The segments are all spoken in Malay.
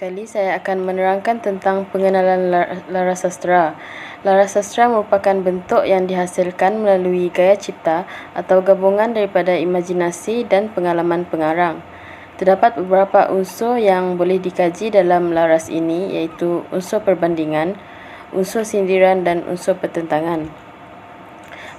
sekali saya akan menerangkan tentang pengenalan laras sastra. Laras sastra merupakan bentuk yang dihasilkan melalui gaya cipta atau gabungan daripada imajinasi dan pengalaman pengarang. Terdapat beberapa unsur yang boleh dikaji dalam laras ini, iaitu unsur perbandingan, unsur sindiran dan unsur pertentangan.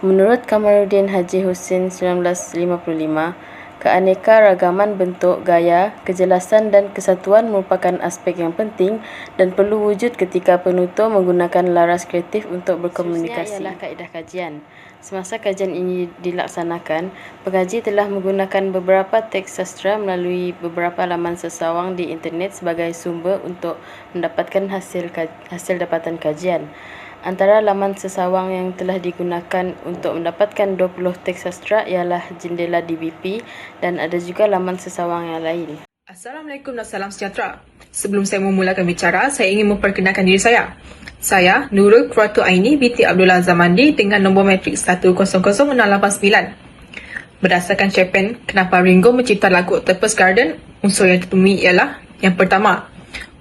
Menurut Kamaluddin Haji Hussein 1955, keanekaragaman bentuk, gaya, kejelasan dan kesatuan merupakan aspek yang penting dan perlu wujud ketika penutur menggunakan laras kreatif untuk berkomunikasi. Seterusnya ialah kaedah kajian. Semasa kajian ini dilaksanakan, pengaji telah menggunakan beberapa teks sastra melalui beberapa laman sesawang di internet sebagai sumber untuk mendapatkan hasil dapatan kajian. Antara laman sesawang yang telah digunakan untuk mendapatkan 20 teks sastra ialah Jendela DBP dan ada juga laman sesawang yang lain. Assalamualaikum dan salam sejahtera. Sebelum saya memulakan bicara, saya ingin memperkenalkan diri saya. Saya Nurul Qurratu Aini binti Abdullah Zamandi dengan nombor matrik 100689. Berdasarkan cerpen Kenapa Ringo Mencipta Lagu Octopus Garden, unsur yang ditemui ialah yang pertama,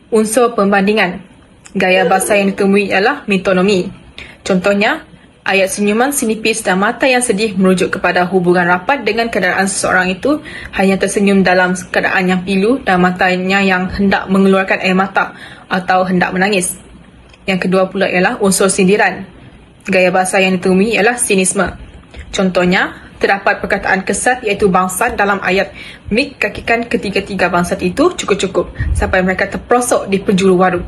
unsur pembandingan. Gaya bahasa yang ditemui ialah metonomi. Contohnya, ayat senyuman sinipis dan mata yang sedih merujuk kepada hubungan rapat dengan keadaan seseorang itu hanya tersenyum dalam keadaan yang pilu dan matanya yang hendak mengeluarkan air mata atau hendak menangis. Yang kedua pula ialah unsur sindiran. Gaya bahasa yang ditemui ialah sinisme. Contohnya, terdapat perkataan kesat iaitu bangsat dalam ayat Mik kakikan ketiga-tiga bangsat itu cukup-cukup sampai mereka terperosok di penjuru waru.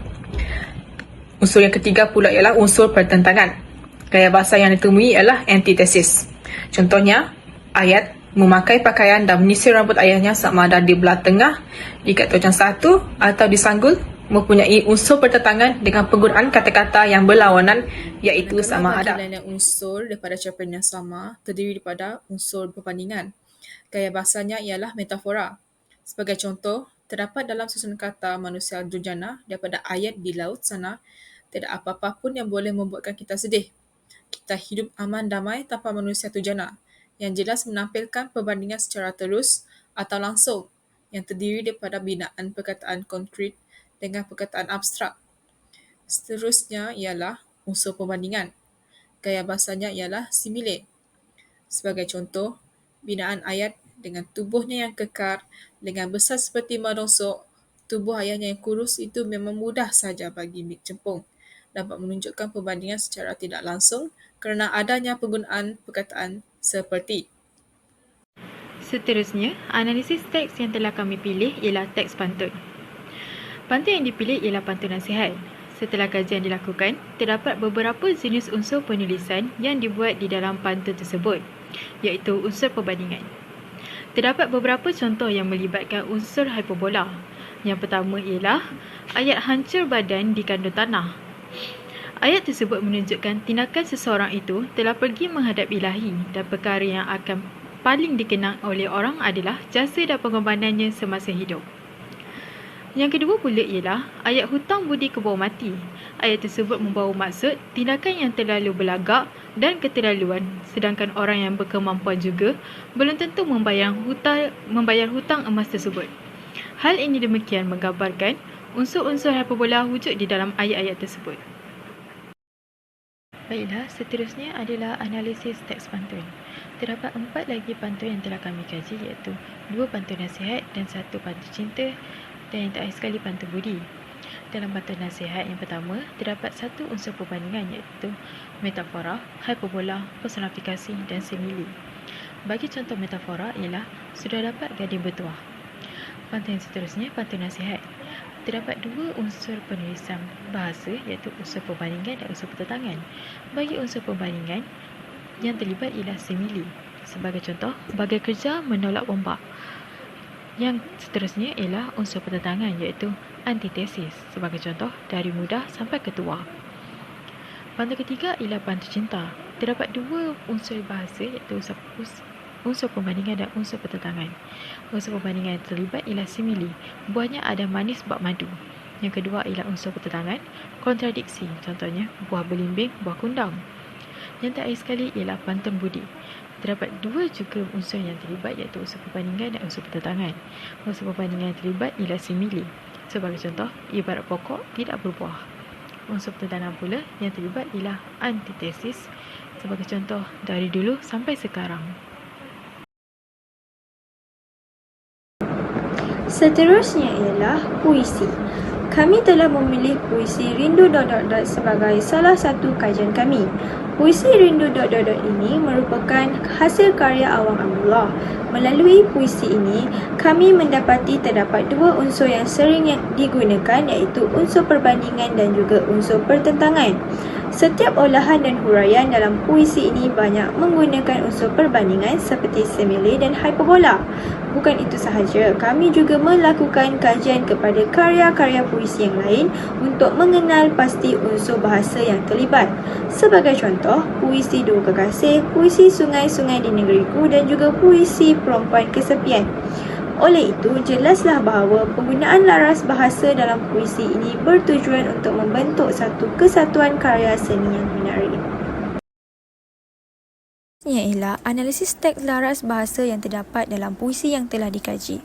Unsur yang ketiga pula ialah unsur pertentangan. Gaya bahasa yang ditemui ialah antitesis. Contohnya, ayat memakai pakaian dan menyisir rambut ayahnya sama ada di belah tengah, di kat tojang satu atau disanggul mempunyai unsur pertentangan dengan penggunaan kata-kata yang berlawanan iaitu sama ada. Lain unsur daripada cerpen yang sama terdiri daripada unsur perbandingan. Gaya bahasanya ialah metafora. Sebagai contoh, terdapat dalam susunan kata manusia durjana daripada ayat di laut sana, tidak apa-apa pun yang boleh membuatkan kita sedih. Kita hidup aman damai tanpa manusia durjana, yang jelas menampilkan perbandingan secara terus atau langsung, yang terdiri daripada binaan perkataan konkret dengan perkataan abstrak. Seterusnya ialah unsur perbandingan. Gaya bahasanya ialah simile. Sebagai contoh, binaan ayat dengan tubuhnya yang kekar, dengan besar seperti madonsok, tubuh ayahnya yang kurus itu memang mudah saja bagi Mik Cempung. Dapat menunjukkan perbandingan secara tidak langsung kerana adanya penggunaan perkataan seperti. Seterusnya, analisis teks yang telah kami pilih ialah teks pantun. Pantun yang dipilih ialah pantun nasihat. Setelah kajian dilakukan, terdapat beberapa jenis unsur penulisan yang dibuat di dalam pantun tersebut, iaitu unsur perbandingan. Terdapat beberapa contoh yang melibatkan unsur hiperbola. Yang pertama ialah ayat hancur badan di kandung tanah. Ayat tersebut menunjukkan tindakan seseorang itu telah pergi menghadap ilahi dan perkara yang akan paling dikenang oleh orang adalah jasa dan pengorbanannya semasa hidup. Yang kedua pula ialah ayat hutang budi ke bawah mati. Ayat tersebut membawa maksud tindakan yang terlalu berlagak dan keterlaluan, sedangkan orang yang berkemampuan juga belum tentu membayar hutang emas tersebut. Hal ini demikian menggambarkan unsur-unsur hiperbola wujud di dalam ayat-ayat tersebut. Baiklah, seterusnya adalah analisis teks pantun. Terdapat 4 lagi pantun yang telah kami kaji, iaitu 2 pantun nasihat dan 1 pantun cinta dan yang terakhir sekali pantun budi. Dalam pantun nasihat yang pertama, terdapat 1 unsur perbandingan iaitu metafora, hiperbola, personifikasi dan simile. Bagi contoh metafora ialah sudah dapat gading bertuah. Pantun yang seterusnya, pantun nasihat. Terdapat 2 unsur penulisan bahasa iaitu unsur perbandingan dan unsur pertentangan. Bagi unsur perbandingan, yang terlibat ialah simile. Sebagai contoh, bagai kerja menolak ombak. Yang seterusnya ialah unsur pertentangan iaitu antitesis. Sebagai contoh, dari muda sampai ke tua. Pantun ketiga ialah pantun cinta. Terdapat 2 unsur bahasa iaitu unsur perbandingan dan unsur pertentangan. Unsur perbandingan yang terlibat ialah simile. Buahnya ada manis bak madu. Yang kedua ialah unsur pertentangan, kontradiksi. Contohnya, buah belimbing, buah kundang. Yang terakhir sekali ialah pantun budi. Terdapat 2 juga unsur yang terlibat iaitu unsur perbandingan dan unsur pertentangan. Unsur perbandingan yang terlibat ialah simile. Sebagai contoh, ibarat pokok tidak berbuah. Unsur pertentanan pula yang terlibat ialah antitesis. Sebagai contoh, dari dulu sampai sekarang. Seterusnya ialah puisi. Kami telah memilih puisi Rindu ... sebagai salah satu kajian kami. Puisi Rindu ... ini merupakan hasil karya Awang Abdullah. Melalui puisi ini, kami mendapati terdapat dua unsur yang sering digunakan, iaitu unsur perbandingan dan juga unsur pertentangan. Setiap olahan dan huraian dalam puisi ini banyak menggunakan unsur perbandingan seperti simile dan hyperbola. Bukan itu sahaja, kami juga melakukan kajian kepada karya-karya puisi yang lain untuk mengenal pasti unsur bahasa yang terlibat. Sebagai contoh, puisi Dua Kekasih, puisi Sungai-Sungai di Negeriku dan juga puisi Perempuan Kesepian. Oleh itu, jelaslah bahawa penggunaan laras bahasa dalam puisi ini bertujuan untuk membentuk satu kesatuan karya seni yang menarik. Ialah analisis teks laras bahasa yang terdapat dalam puisi yang telah dikaji.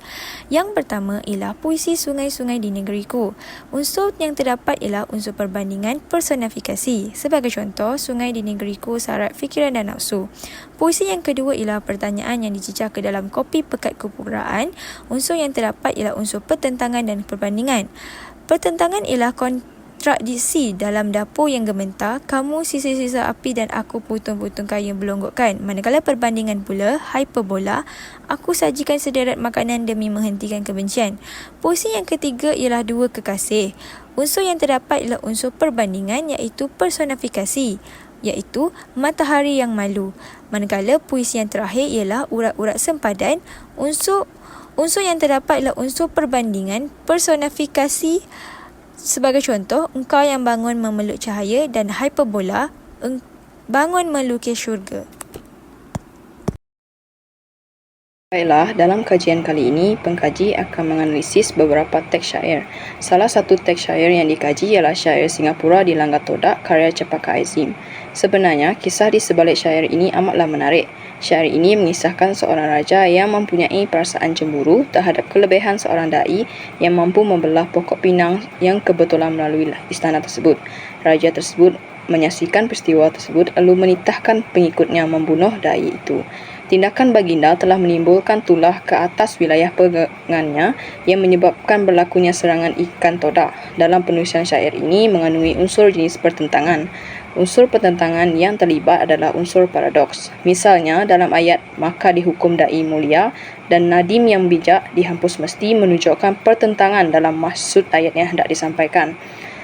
Yang pertama ialah puisi Sungai-Sungai di Negeriku. Unsur yang terdapat ialah unsur perbandingan personifikasi. Sebagai contoh, sungai di negeriku syarat fikiran dan nafsu. Puisi yang kedua ialah pertanyaan yang dicicah ke dalam kopi pekat kepuraan. Unsur yang terdapat ialah unsur pertentangan dan perbandingan. Pertentangan ialah kontradiksi dalam dapur yang gementar, kamu sisa-sisa api dan aku putung-putung kayu yang berlonggokkan. Manakala perbandingan pula, hyperbola, aku sajikan sederet makanan demi menghentikan kebencian. Puisi yang ketiga ialah Dua Kekasih. Unsur yang terdapat ialah unsur perbandingan, iaitu personifikasi, iaitu matahari yang malu. Manakala puisi yang terakhir ialah Urat-urat Sempadan. Unsur yang terdapat ialah unsur perbandingan personifikasi. Sebagai contoh, engkau yang bangun memeluk cahaya, dan hyperbola, bangun melukis syurga. Baiklah, dalam kajian kali ini, pengkaji akan menganalisis beberapa teks syair. Salah satu teks syair yang dikaji ialah syair Singapura di Langgar Todak karya Cempaka Azim. Sebenarnya, kisah di sebalik syair ini amatlah menarik. Syair ini mengisahkan seorang raja yang mempunyai perasaan cemburu terhadap kelebihan seorang da'i yang mampu membelah pokok pinang yang kebetulan melalui istana tersebut. Raja tersebut menyaksikan peristiwa tersebut lalu menitahkan pengikutnya membunuh da'i itu. Tindakan baginda telah menimbulkan tulah ke atas wilayah pegangannya yang menyebabkan berlakunya serangan ikan todak. Dalam penulisan syair ini mengandungi unsur jenis pertentangan. Unsur pertentangan yang terlibat adalah unsur paradoks. Misalnya dalam ayat maka dihukum da'i mulia dan nadim yang bijak dihapus mesti menunjukkan pertentangan dalam maksud ayat yang hendak disampaikan.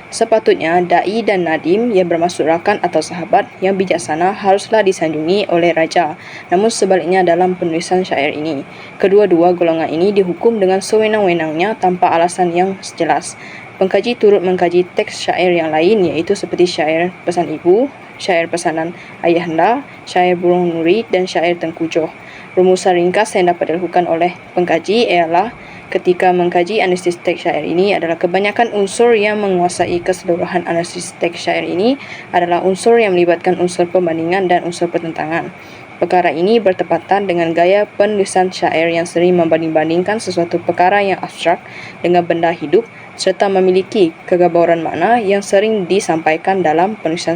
Sepatutnya da'i dan nadim yang bermaksud rakan atau sahabat yang bijaksana haruslah disanjungi oleh raja. Namun sebaliknya dalam penulisan syair ini, kedua-dua golongan ini dihukum dengan sewenang-wenangnya tanpa alasan yang jelas. Pengkaji turut mengkaji teks syair yang lain, iaitu seperti syair Pesan Ibu, syair Pesanan Ayahanda, syair Burung Nuri dan syair Tengku Joh. Rumusan ringkas yang dapat dilakukan oleh pengkaji ialah ketika mengkaji analisis teks syair ini adalah kebanyakan unsur yang menguasai keseluruhan analisis teks syair ini adalah unsur yang melibatkan unsur perbandingan dan unsur pertentangan. Perkara ini bertepatan dengan gaya penulisan syair yang sering membanding-bandingkan sesuatu perkara yang abstrak dengan benda hidup serta memiliki kegabaran makna yang sering disampaikan dalam penulisan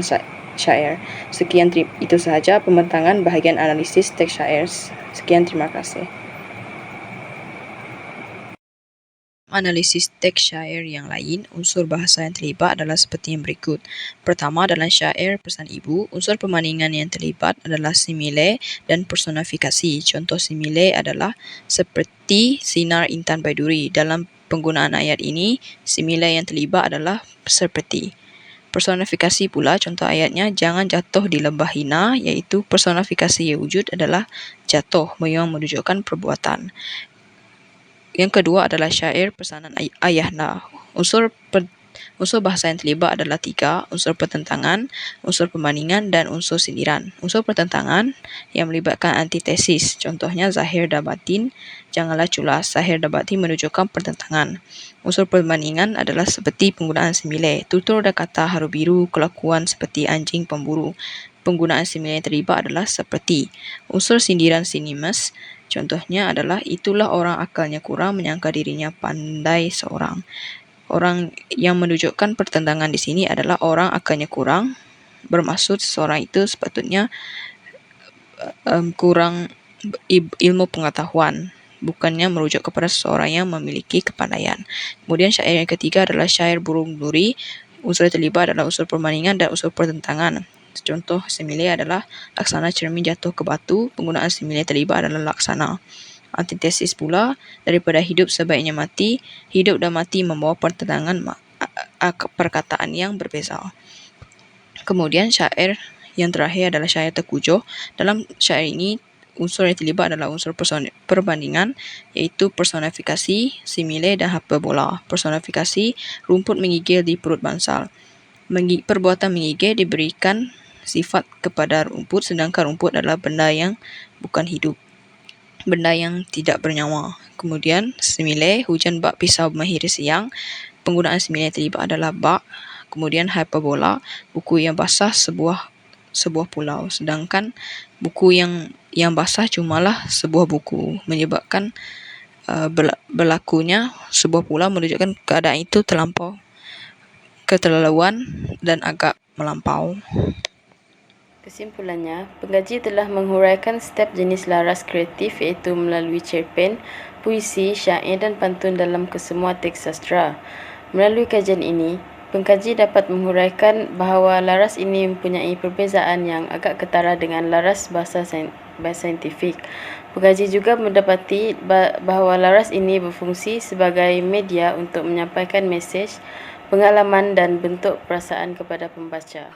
syair. Sekian, itu sahaja pembentangan bahagian analisis teks syair. Sekian, terima kasih. Analisis teks syair yang lain, unsur bahasa yang terlibat adalah seperti yang berikut. Pertama, dalam syair Pesan Ibu, unsur perbandingan yang terlibat adalah simile dan personifikasi. Contoh simile adalah seperti sinar intan baiduri. Dalam penggunaan ayat ini, simile yang terlibat adalah seperti. Personifikasi pula, contoh ayatnya, jangan jatuh di lembah hina, iaitu personifikasi wujud adalah jatuh, yang menunjukkan perbuatan. Yang kedua adalah syair Pesanan Ayahanda. Unsur bahasa yang terlibat adalah 3, unsur pertentangan, unsur perbandingan, dan unsur sindiran. Unsur pertentangan yang melibatkan antitesis, contohnya zahir dan batin, janganlah culas, zahir dan batin menunjukkan pertentangan. Unsur perbandingan adalah seperti penggunaan simile, tutur dan kata haru biru, kelakuan seperti anjing pemburu. Penggunaan simile yang terlibat adalah seperti. Unsur sindiran sinimus, contohnya adalah itulah orang akalnya kurang menyangka dirinya pandai seorang. Orang yang menunjukkan pertentangan di sini adalah orang akannya kurang, bermaksud seseorang itu sepatutnya kurang ilmu pengetahuan, bukannya merujuk kepada seseorang yang memiliki kepandaian. Kemudian syair yang ketiga adalah syair burung duri. Unsur yang terlibat adalah unsur perbandingan dan unsur pertentangan. Contoh simile adalah laksana cermin jatuh ke batu. Penggunaan simile terlibat adalah laksana. Antitesis pula, daripada hidup sebaiknya mati, hidup dan mati membawa pertentangan perkataan yang berbeza. Kemudian syair yang terakhir adalah syair terkujuh. Dalam syair ini, unsur yang terlibat adalah unsur perbandingan, iaitu personifikasi, simile dan hyperbola. Personifikasi, rumput menggigil di perut bangsal. Perbuatan menggigil diberikan sifat kepada rumput, sedangkan rumput adalah benda yang bukan hidup, benda yang tidak bernyawa. Kemudian simile, hujan bak pisau mengakhiri siang. Penggunaan simile yang terlibat adalah bak. Kemudian hyperbola, buku yang basah sebuah pulau, sedangkan buku yang basah cumalah sebuah buku, menyebabkan berlakunya sebuah pulau menunjukkan keadaan itu terlampau keterlaluan dan agak melampau. Kesimpulannya, pengkaji telah menghuraikan setiap jenis laras kreatif iaitu melalui cerpen, puisi, syair dan pantun dalam kesemua teks sastra. Melalui kajian ini, pengkaji dapat menghuraikan bahawa laras ini mempunyai perbezaan yang agak ketara dengan laras bahasa saintifik. Pengkaji juga mendapati bahawa laras ini berfungsi sebagai media untuk menyampaikan mesej, pengalaman dan bentuk perasaan kepada pembaca.